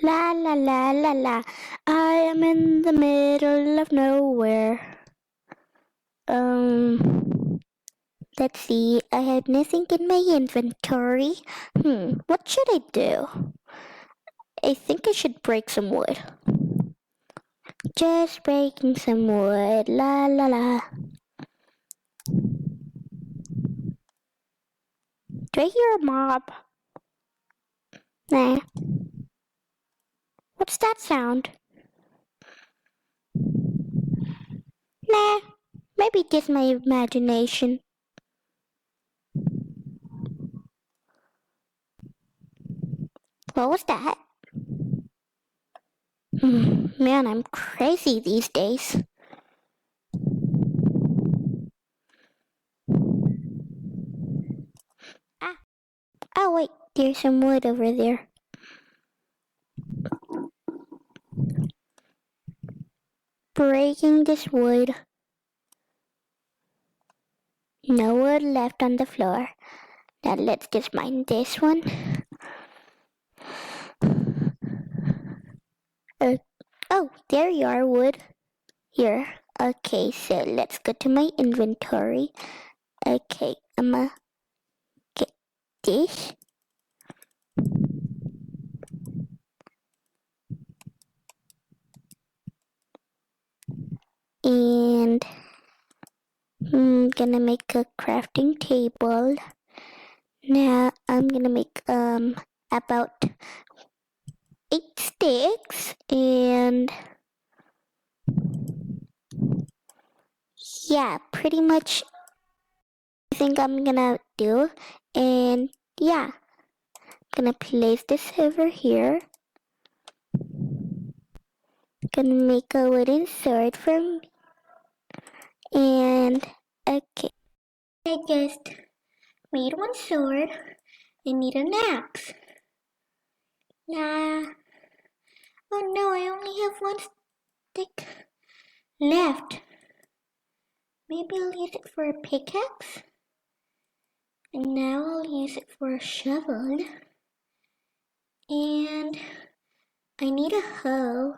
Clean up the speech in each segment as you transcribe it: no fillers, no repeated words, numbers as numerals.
La la la la la. I am in the middle of nowhere. Let's see. I have nothing in my inventory. What should I do? I think I should break some wood. Just breaking some wood. La la la. Do I hear a mob? Nah. What's that sound? Nah. Maybe just my imagination. What was that? Man, I'm crazy these days. Ah. Oh, wait. There's some wood over there. Breaking this wood. No wood left on the floor. Now let's just mine this one. Oh, there you are, wood. Here. Okay, so let's go to my inventory. Okay, I'ma get this. And I'm gonna make a crafting table. Now I'm gonna make about 8 sticks, and yeah, pretty much I think I'm gonna do. And yeah, gonna place this over here. Gonna make a wooden sword for me. And okay, I just made one sword. I need an axe. Nah. Oh no, I only have one stick left. Maybe I'll use it for a pickaxe. And now I'll use it for a shovel. And I need a hoe.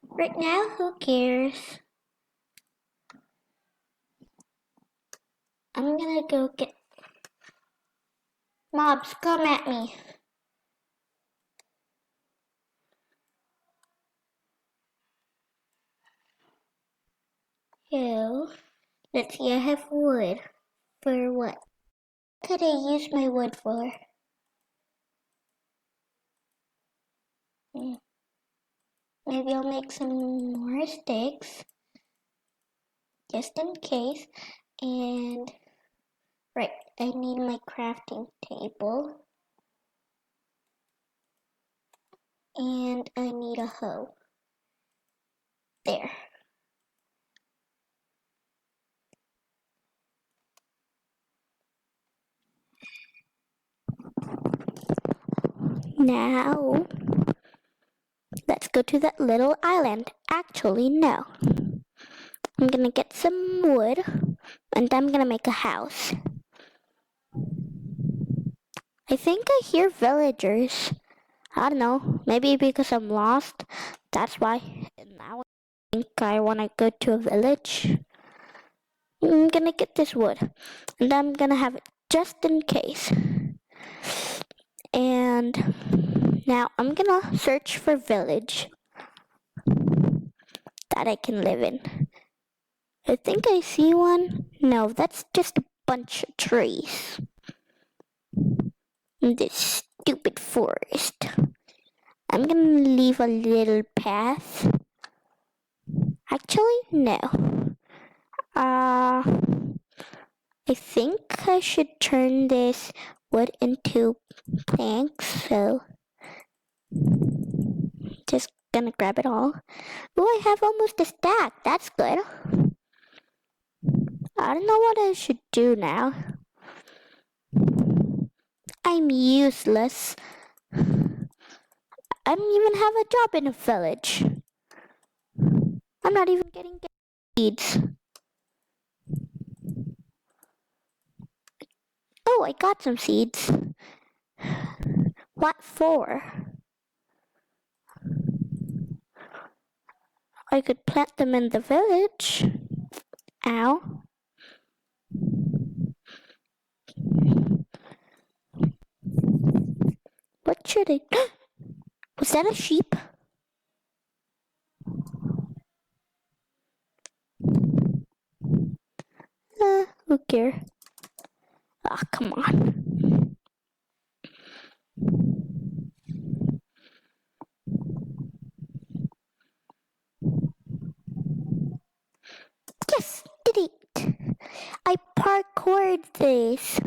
Right now, who cares? I'm gonna go get... Mobs, come at me. So, let's see, I have wood. For what? What could I use my wood for? Maybe I'll make some more sticks. Just in case. And, right, I need my crafting table. And I need a hoe. There. Now, let's go to that little island. Actually, no. I'm gonna get some wood, and I'm gonna make a house. I think I hear villagers. I don't know, maybe because I'm lost. That's why. And now I think I wanna go to a village. I'm gonna get this wood, and I'm gonna have it just in case. And now I'm gonna search for village that I can live in. I think I see one. No, that's just a bunch of trees in this stupid forest. I'm gonna leave a little path. Actually, no. I think I should turn this wood into planks, so just gonna grab it all. Oh, I have almost a stack. That's good. I don't know what I should do now. I'm useless. I don't even have a job in a village. I'm not even getting seeds. Oh, I got some seeds. What for? I could plant them in the village. Ow. What should I... Was that a sheep? Who cares? Ah, come on. Yes, did it. I parkoured this.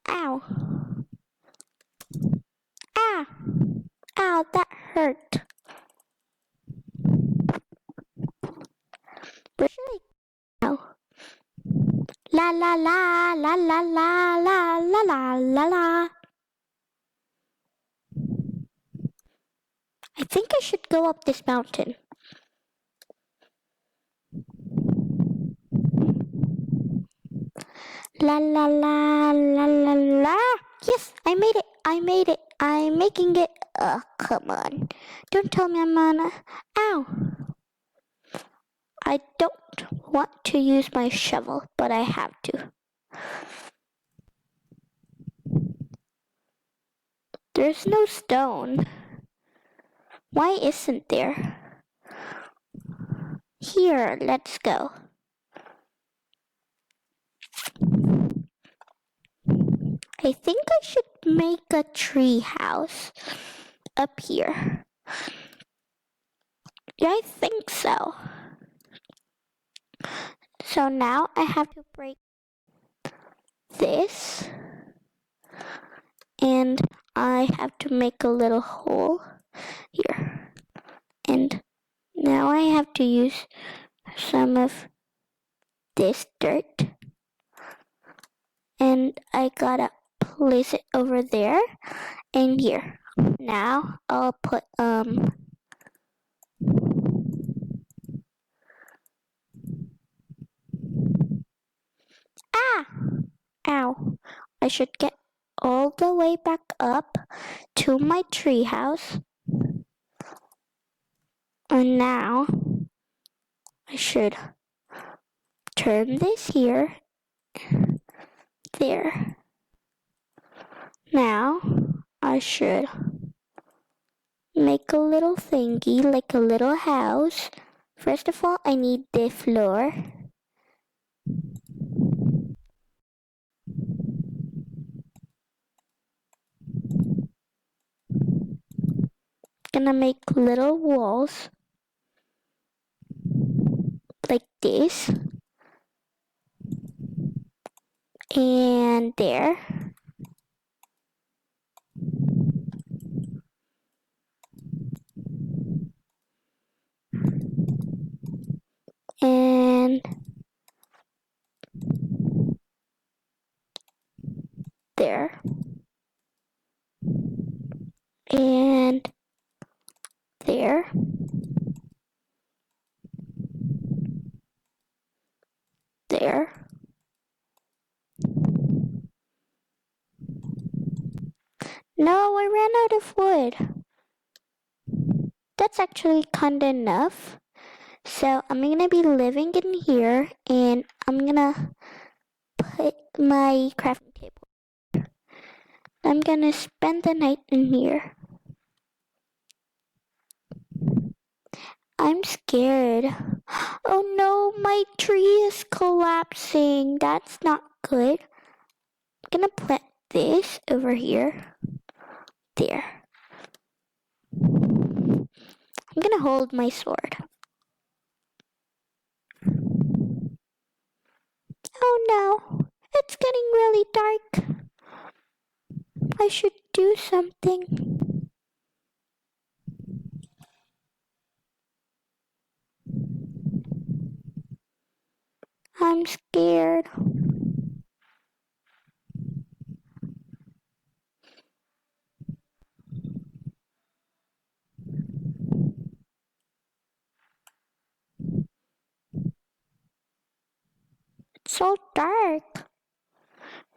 Ow. Ah. Ow, that hurt. Where should I go? La la la la la la la la la la la. I think I should go up this mountain. La la la la la la. Yes, I made it. I made it. I'm making it. Oh, come on. Don't tell me I'm gonna. Ow. I don't want to use my shovel, but I have to. There's no stone. Why isn't there? Here, let's go. I think I should make a tree house up here. Yeah, I think so. So now I have to break this, and I have to make a little hole here. And now I have to use some of this dirt, and I gotta place it over there and here. Now I'll put ah, ow. I should get all the way back up to my tree house. And now I should turn this here, there. Now I should make a little thingy, like a little house. First of all, I need the floor. Gonna make little walls like this, and there, and there, and there, there. No, I ran out of wood. That's actually kinda enough. So I'm gonna be living in here, and I'm gonna put my crafting table. I'm gonna spend the night in here. I'm scared. Oh no, my tree is collapsing. That's not good. I'm gonna plant this over here. There. I'm gonna hold my sword. Oh no, it's getting really dark. I should do something. I'm scared. It's so dark.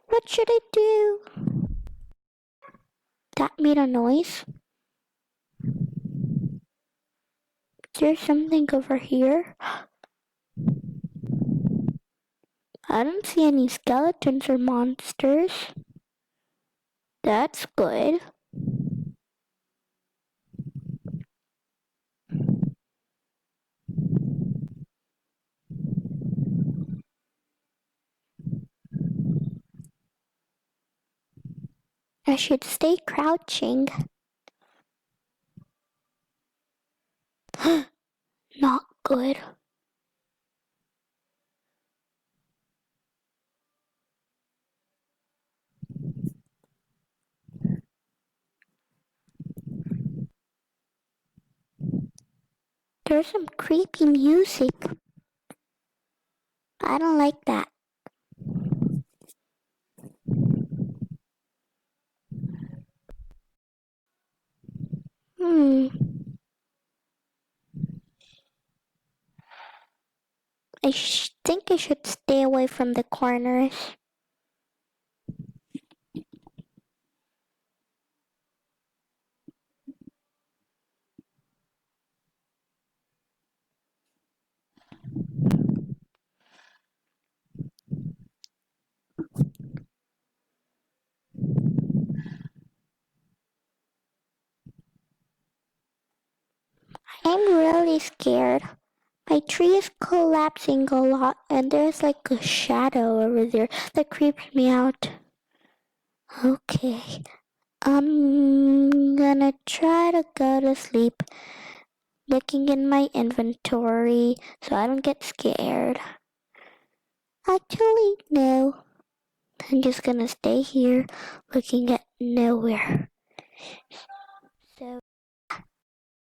What should I do? That made a noise. There's something over here. I don't see any skeletons or monsters. That's good. I should stay crouching. Not good. There's some creepy music. I don't like that. Hmm. I think I should stay away from the corners. I'm really scared. My tree is collapsing a lot and there's like a shadow over there that creeps me out. Okay. I'm gonna try to go to sleep looking in my inventory so I don't get scared. Actually, no. I'm just gonna stay here looking at nowhere. So